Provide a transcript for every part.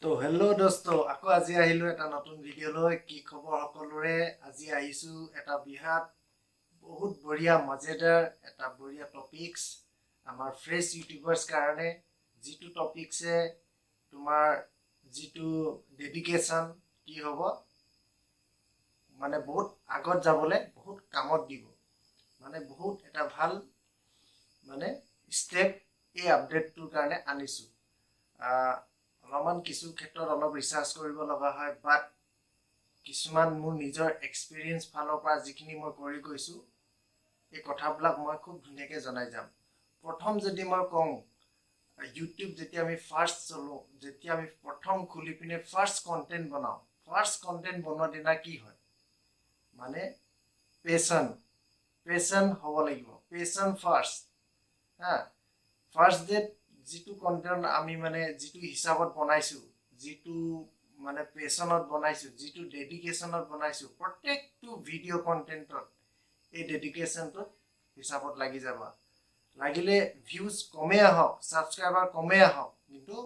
তো হেল্ল' দোস্ত আকৌ আজি আহিলো এটা নতুন ভিডিঅ'লৈ কি খবৰ সকলোৰে আজি আহিছো এটা বিহাত বহুত বঢ়িয়া মজেদাৰ এটা বঢ়িয়া টপিকস আমাৰ ফ্ৰেছ ইউটিউবাৰ্স কাৰণে যিটো টপিকসে তোমাৰ যিটো ডেডিকেশন কি হ'ব মানে বহুত আগত যাবলৈ বহুত কামত দিব মানে বহুত এটা ভাল মানে ষ্টেপ এই আপডেটটোৰ কাৰণে আনিছো অলপমান কিছু ক্ষেত্ৰত অলপ ৰিচাৰ্চ কৰিব লগা হয় বাট কিছুমান মোৰ নিজৰ এক্সপিৰিয়েঞ্চ ফালৰ পৰা যিখিনি মই কৰি গৈছো এই কথাবিলাক মই খুব ধুনীয়াকৈ জনাই যাম প্ৰথম যদি মই কওঁ ইউটিউব যেতিয়া আমি ফাৰ্ষ্ট চলো যেতিয়া আমি প্ৰথম খুলি পিনে ফাৰ্ষ্ট কন্টেন্ট বনাওঁ ফাৰ্ষ্ট কন্টেন্ট বনোৱা দিনা কি হয় মানে পেশন হ'ব লাগিব পেশন ফাৰ্ষ্ট হা ফাৰ্ষ্ট ডেট যিটো কন্টেন্ট আমি মানে যিটো হিচাপত বনাইছো যিটো মানে পেশনত বনাইছো যিটো ডেডিকেশনত বনাইছো প্ৰত্যেকটো ভিডিও কন্টেন্টত এই ডেডিকেশনটো হিচাপত লাগি যাবা লাগিলে ভিউজ কমে আহক সাবস্ক্ৰাইবাৰ কমে আহক কিন্তু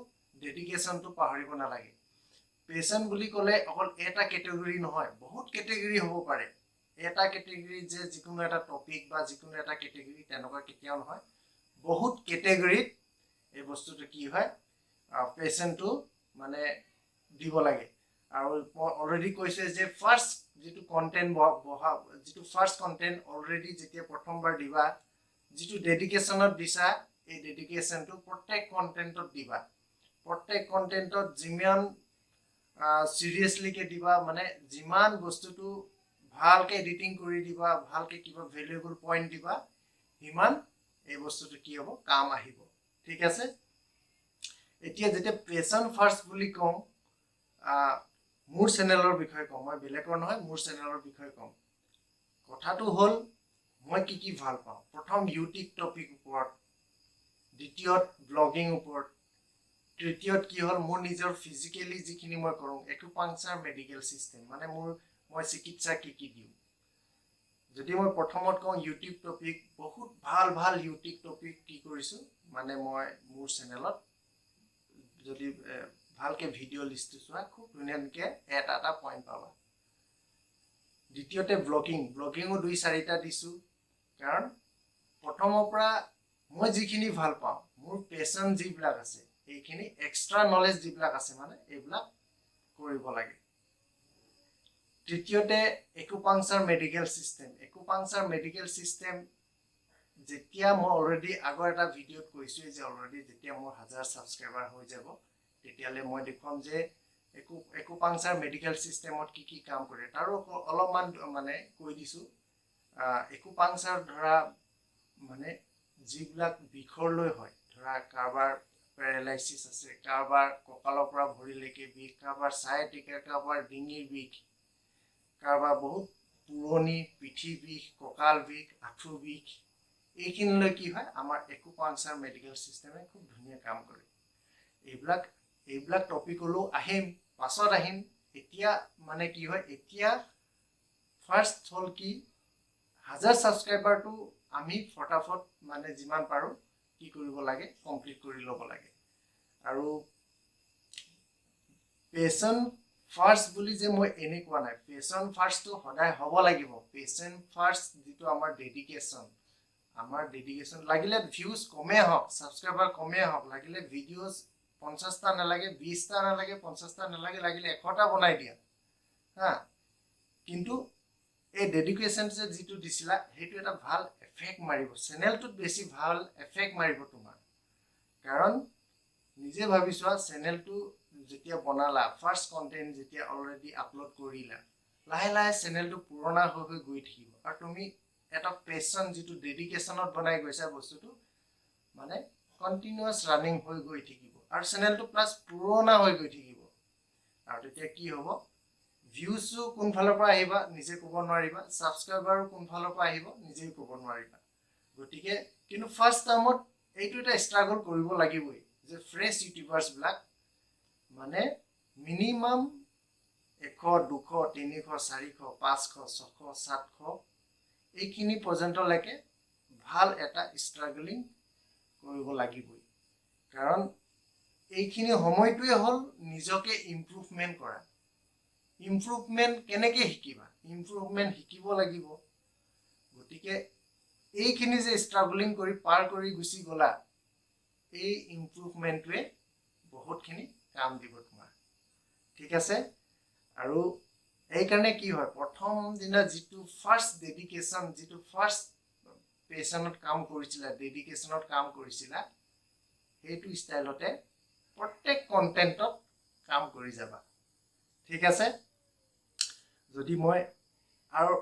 ডেডিকেশনটো পাহৰিব নালাগে পেশন বুলি ক'লে অকল এটা কেটেগৰী নহয় বহুত কেটেগৰী হ'ব পাৰে এটা কেটেগৰী যে যিকোনো এটা টপিক বা যিকোনো এটা কেটেগৰী তেনেকুৱা কেতিয়াও নহয় বহুত কেটেগৰীত এই বস্তুটো কি হয় পেশেন্টটো মানে দিব লাগে আৰু অলৰেডি কৈছে যে ফাৰ্ষ্ট যেটো কন্টেন্ট বহা যেটো ফাৰ্ষ্ট কন্টেন্ট অলৰেডি যেতিয়া প্ৰথমবাৰ দিবা যেটো ডেডিকেশনত দিছা এই ডেডিকেশনটো প্ৰত্যেক কন্টেন্টত দিবা প্ৰত্যেক কন্টেন্টত যিমান সিৰিয়াসলি কে দিবা মানে যিমান বস্তুটো ভালকে এডিটিং কৰি দিবা ভালকে কিবা ভ্যালুএবল পইণ্ট দিবা হিমান এই বস্তুটো কি হ'ব কাম আহিব ঠিক আছে এতিয়া যেতিয়া পেশন ফাৰ্ষ্ট বুলি কম মোৰ চেনেলৰ বিষয়ে কম মই বেলেগৰ নহয় মোৰ চেনেলৰ বিষয়ে কম কথাটো হ'ল মই কি ভাল পাওঁ প্ৰথম ইউটিউব টপিক ওপৰত দ্বিতীয়ত ব্লগিং ওপৰত তৃতীয়ত কি হ'ল মোৰ নিজৰ ফিজিক্যালি যিখিনি মই কৰোঁ একুপাংচাৰ মেডিকেল সিস্টেম মানে মই চিকিৎসা কি দিওঁ যদি মই প্ৰথমত কওঁ ইউটিউব টপিক বহুত ভাল ইউটিউব টপিক কি কৰিছো মানে মই মোৰ চেনেলত যদি ভালকে ভিডিও লিষ্ট চোৱা খুব ধুনীয়াকৈ এটা পইণ্ট পাবা দ্বিতীয়তে ব্লগিংও 2-4টা দিছো কাৰণ প্ৰথমৰ পৰা মই যিখিনি ভাল পাওঁ মোৰ পেশন যিবিলাক আছে এইখিনি এক্সট্ৰা নলেজ যিবিলাক আছে মানে এইবিলাক কৰিব লাগে তৃতীয়তে একুপাংচাৰ মেডিকেল সিস্টেম যেতিয়া মই অলৰেডি আগৰ এটা ভিডিঅ'ত কৈছো যে অলৰেডি যেতিয়া মোৰ 1000 সাবস্ক্ৰাইবাৰ হৈ যাব তেতিয়ালে মই দেখুৱাম যে একুপাংচাৰ মেডিকেল সিস্টেমত কি কাম কৰে তাৰো অলপমান মানে কৈ দিছো একুপাংচাৰ ধৰা মানে যিবিলাক বিষৰলৈ হয় ধৰা কাৰবাৰ পেৰালাইসিস আছে কাৰবাৰ কঁকালৰ পৰা ভৰিলৈকে বিষ কাৰবাৰ সায়াটিকা কাৰবাৰ ডিঙিৰ বিষ কাৰবাৰ বহুত পুৰণি পিঠি বিষ কঁকাল বিষ আঁঠু বিষ এইখিনিলৈ কি হয় আমাৰ একুপাংচাৰ মেডিকেল সিস্টেমে খুব ধুনীয়া কাম কৰে এইবিলাক টপিকলৈ আহিম পাছত আহিম এতিয়া মানে কি হয় এতিয়া ফাৰ্ষ্ট হল কি 1000 সাবস্ক্ৰাইবাৰটো আমি ফটাফট মানে যিমান পাৰো কি কৰিব লাগে কমপ্লিট কৰি ল'ব লাগে আৰু পেশন ফাৰ্ষ্ট বুলি যে মই এনে কোৱা নাই পেশন ফাৰ্ষ্টটো সদায় হ'ব লাগিব পেশন ফাৰ্ষ্ট যেটো আমাৰ ডেডিকেশন লাগিলে ভিউজ কমে হওক সাবস্ক্ৰাইবাৰ কমে হওক লাগিলে ভিডিওস 50টা নালাগে 20টা নালাগে 50টা নালাগে লাগিলে 100টা বনাই দিয়া হা কিন্তু এই ডেডিকেশন যে যেটো দিছিলা হেতু এটা ভাল এফেক্ট মাৰিব চেনেলটোত বেছি ভাল এফেক্ট মাৰিব তোমাৰ কাৰণ নিজে ভাবিছোৱা চেনেলটো যেতিয়া বনালা ফাৰ্ষ্ট কন্টেন্ট যেতিয়া অলৰেডি আপলোড কৰিলা লাহে চেনেলটো পুৰণা হৈ গৈ থাকিব আৰু তুমি এটা পেশন যেটো ডেডিকেশনত বনাই গৈছা বস্তুটো মানে কন্টিনিউয়াস ৰানিং হৈ গৈ থাকিব আৰু চেনেলটো প্লাস পুৰণা হৈ গৈ থাকিব আৰু তেতিয়া কি হ'ব ভিউজও কোন ফালৰ পৰা আহিবা নিজে ক'ব নোৱাৰিবা সাবস্ক্ৰাইবাৰো কোন ফালৰ পৰা আহিব নিজে ক'ব নোৱাৰিবা গতিকে কিন্তু ফাৰ্ষ্ট টাইমত এইটো এটা ষ্ট্ৰাগল কৰিব লাগিবই যে ফ্ৰেছ ইউটিউবাৰ্স বিলাক মানে মিনিমাম 100 200 300 400 500 600 700 এইখিনি পৰ্যন্তলৈকে ভাল এটা ষ্ট্ৰাগলিং কৰিব লাগিবই কাৰণ এইখিনি সময়টোৱে হ'ল নিজকে ইমপ্ৰুভমেণ্ট কৰা ইমপ্ৰুভমেণ্ট কেনেকৈ শিকিবা ইমপ্ৰুভমেণ্ট শিকিব লাগিব গতিকে এইখিনি যে ষ্ট্ৰাগলিং কৰি পাৰ কৰি গুচি গ'লা এই ইমপ্ৰুভমেণ্টটোৱে বহুতখিনি কাম দিব তোমাৰ ঠিক আছে আৰু এইকাৰণে কি হয় প্ৰথম দিনা যিটো ফাৰ্ষ্ট ডেডিকেশ্যন যিটো ফাৰ্ষ্ট পেশ্যনত কাম কৰিছিলা ডেডিকেশ্যনত কাম কৰিছিলা সেইটো ষ্টাইলতে প্ৰত্যেক কণ্টেণ্টত কাম কৰি যাবা ঠিক আছে যদি মই আৰু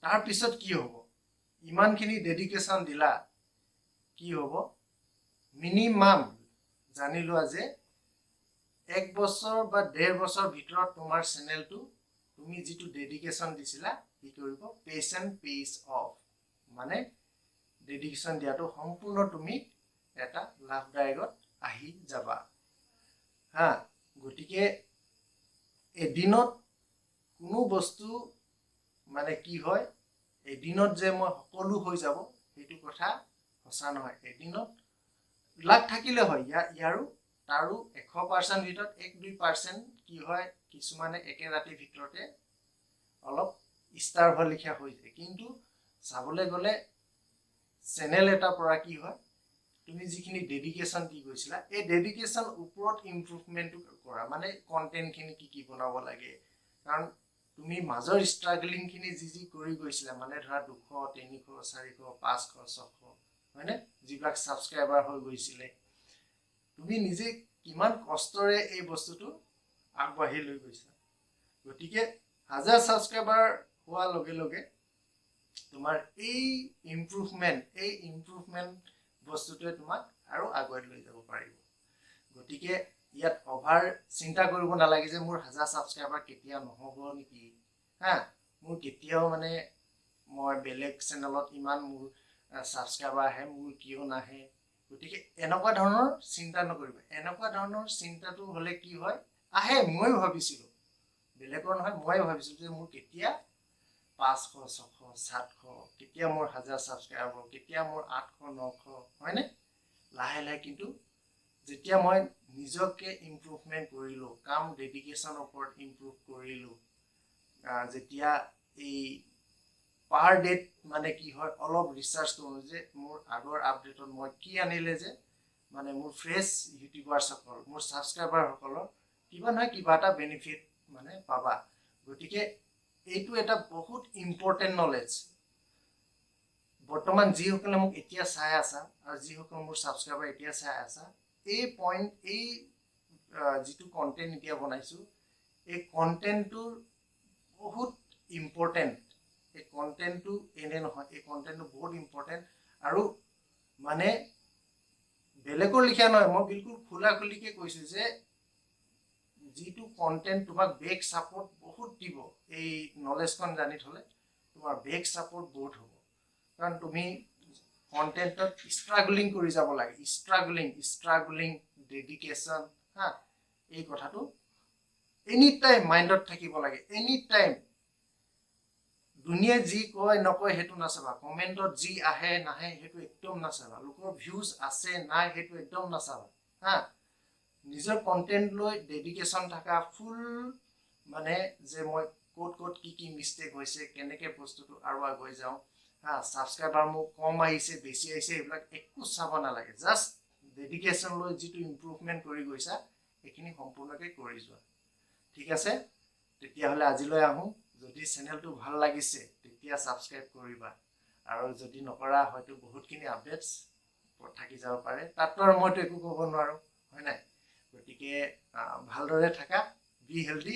তাৰপিছত কি হ'ব ইমানখিনি ডেডিকেশ্যন দিলা কি হ'ব মিনিমাম জানি লোৱা যে 1 বছৰ বা 1.5 বছৰ ভিতৰত তোমাৰ চেনেলটো তুমি যিটো ডেডিকেশ্যন দিছিলা কি কৰিব পেশ্যন পেজ অফ মানে ডেডিকেশ্যন দিয়াটো সম্পূৰ্ণ তুমি এটা লাভদায়কত আহি যাবা হা গতিকে এদিনত কোনো বস্তু মানে কি হয় এদিনত যে মই সকলো হৈ যাব সেইটো কথা সঁচা নহয় এদিনত লাখ থাকিলে হয় ইয়াৰো তাৰো 100% ভিতৰত 1-2% কি হয় কিছুমানে একে ৰাতিৰ ভিতৰতে অলপ ষ্টাৰ হোৱা লিখা হৈ যায় কিন্তু চাবলৈ গ'লে চেনেল এটাৰ পৰা কি হয় তুমি যিখিনি ডেডিকেশ্যন দি গৈছিলা এই ডেডিকেশ্যন ওপৰত ইমপ্ৰুভমেণ্টটো কৰা মানে কণ্টেণ্টখিনি কি বনাব লাগে কাৰণ তুমি মাজৰ ষ্ট্ৰাগলিংখিনি যি কৰি গৈছিলা মানে ধৰা 200 300 400 500 600 হয়নে যিবিলাক ছাবস্ক্ৰাইবাৰ হৈ গৈছিলে তুমি নিজে কিমান কষ্টৰে এই বস্তুটো আগবাঢ়ি লৈ গৈছা গতিকে 1000 ছাবস্ক্ৰাইবাৰ হোৱাৰ লগে লগে তোমাৰ এই ইমপ্ৰুভমেণ্ট বস্তুটোৱে তোমাক আৰু আগুৱাই লৈ যাব পাৰিব গতিকে ইয়াত অভাৰ চিন্তা কৰিব নালাগে যে মোৰ 1000 ছাবস্ক্ৰাইবাৰ কেতিয়া নহ'ব নেকি হা মোৰ কেতিয়াও মানে মই বেলেগ চেনেলত ইমান মোৰ ছাবস্ক্ৰাইবাৰ আহে মোৰ কিয় নাহে গতিকে এনেকুৱা ধৰণৰ চিন্তা নকৰিবা এনেকুৱা ধৰণৰ চিন্তাটো হ'লে কি হয় আহে মই ভাবিছিলোঁ বেলেগৰ নহয় মই ভাবিছিলোঁ যে মোৰ কেতিয়া 500 600 700 কেতিয়া মোৰ 1000 ছাবস্ক্ৰাইবাৰ কেতিয়া মোৰ 800 900 হয়নে লাহে লাহে কিন্তু যেতিয়া মই নিজকে ইমপ্ৰুভমেণ্ট কৰিলোঁ কাম ডেডিকেশ্যনৰ ওপৰত ইমপ্ৰুভ কৰিলোঁ যেতিয়া এই পাৰ ডেট মানে কি হয় অলপ ৰিচাৰ্চ কৰোঁ যে মোৰ আগৰ আপডেটত মই কি আনিলে যে মানে মোৰ ফ্ৰেছ ইউটিউবাৰসকল মোৰ ছাবস্ক্ৰাইবাৰসকলৰ কিবা নহয় কিবা এটা বেনিফিট মানে পাবা গতিকে এইটো এটা বহুত ইম্পৰ্টেণ্ট নলেজ বৰ্তমান যিসকলে মোক এতিয়া চাই আছা আৰু যিসকল মোৰ ছাবস্ক্ৰাইবাৰ এতিয়া চাই আছা এই পইণ্ট এই যিটো কণ্টেণ্ট এতিয়া বনাইছোঁ এই কণ্টেণ্টটোৰ বহুত ইম্পৰ্টেণ্ট এই কণ্টেণ্টটো এনে নহয় এই কণ্টেণ্টটো বহুত ইম্পৰ্টেণ্ট আৰু মানে বেলেগৰ লিখা নহয় মই বিলকুল খোলাখুলিকৈ কৈছোঁ যে যিটো কণ্টেণ্ট তোমাক বেক ছাপোৰ্ট বহুত দিব এই নলেজখন জানি থ'লে তোমাৰ বেক ছাপোৰ্ট বহুত হ'ব কাৰণ তুমি কণ্টেণ্টত ষ্ট্ৰাগলিং কৰি যাব লাগে ষ্ট্ৰাগলিং ডেডিকেশ্যন হা এই কথাটো এনি টাইম মাইণ্ডত থাকিব লাগে এনি টাইম দুনিয়াই যি কয় নকয় সেইটো নাচাবা কমেণ্টত যি আহে নাহে সেইটো একদম নাচাবা লোকৰ ভিউজ আছে নাই সেইটো একদম নাচাবা হা নিজৰ কণ্টেণ্ট লৈ ডেডিকেশ্যন থকা ফুল মানে যে মই ক'ত কি মিষ্টেক হৈছে কেনেকৈ বস্তুটো আৰু আগুৱাই যাওঁ হা ছাবস্ক্ৰাইবাৰ মোক কম আহিছে বেছি আহিছে এইবিলাক একো চাব নালাগে জাষ্ট ডেডিকেশ্যন লৈ যিটো ইমপ্ৰুভমেণ্ট কৰি গৈছা সেইখিনি সম্পূৰ্ণকৈ কৰি যোৱা ঠিক আছে তেতিয়াহ'লে আজিলৈ আহোঁ যদি চেনেলটো ভাল লাগিছে তেতিয়া ছাবস্ক্ৰাইব কৰিবা আৰু যদি নকৰা হয়তো বহুতখিনি আপডেটছ থাকি যাব পাৰে তাততো আৰু মইতো একো ক'ব নোৱাৰোঁ হয় নাই গতিকে ভালদৰে থাকা বি হেল্ডি